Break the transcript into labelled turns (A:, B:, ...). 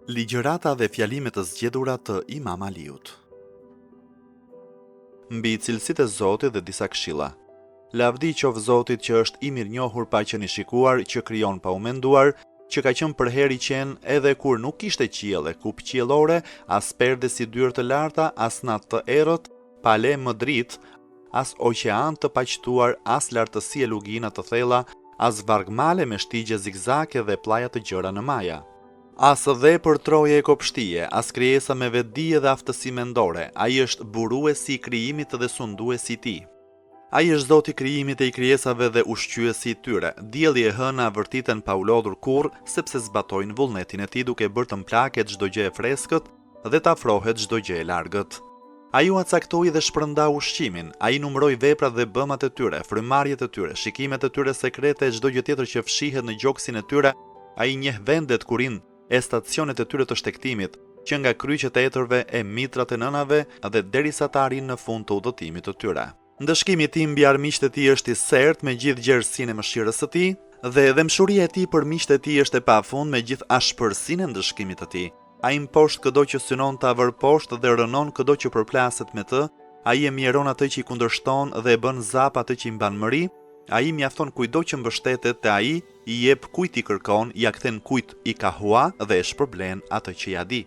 A: Ligjërata dhe fjalimet të zgjedhura të Imam Aliut. Mbi cilësitë e Zotit dhe disa këshilla. Lavdi qoftë Zotit që është i mirënjohur pa qenë i shikuar, që krijon pa u menduar, që ka qenë përherë i qenë edhe kur nuk kishte qiell e kupë qiellore, as perde si dyrë të larta, as natë të errët, pa le më dritë, as oqean të paqtuar, as lartësi e lugina të thella, as vargmale me shtigje zigzake dhe plaja të gjëra në maja. As dhe për troje e kopshtije, as krijesa me vetdije dhe aftësi mendore, ai është buruesi i krijimit dhe sunduesi i tij. Ai është Zoti i krijimit e i krijesave dhe ushqyesi i tyre. Dielli e hëna vërtiten pa u lodhur kurrë, sepse zbatojnë vullnetin e tij duke bërë të mplaket çdo gjë e freskët dhe të afrohet çdo gjë e largët. Ai u caktoi dhe shpërndau ushqimin, ai numëroi veprat dhe bëmat e tyre, frymarrjet e tyre, shikimet e tyre sekrete e çdo gjë tjetër që fshihet në gjoksin e tyre, ai njeh vendet kurin e stacionet e tyre të shtektimit, që nga kryqet e etërve e mitrat e nënave dhe derisa të arrin në fund të udhëtimit të tyre. Ndëshkimi i tij mbi armiqtë e tij është i sertë me gjithë gjerësinë e mëshirës së tij, dhe edhe mshuria e tij për miqtë e tij është e pafund me gjithë ashpërsinë e ndëshkimit të tij. Ai mposht çdo që synon ta vër poshtë dhe rënon çdo që përplaset me të, ai e mjeron atë që i kundërshton dhe e bën zap atë që i mban mëri. Ai mjafton kujdo që mbështetet te ai, i jep kujt i kërkon, ja kthen kujt i ka hua dhe e shpërblen atë që ja di.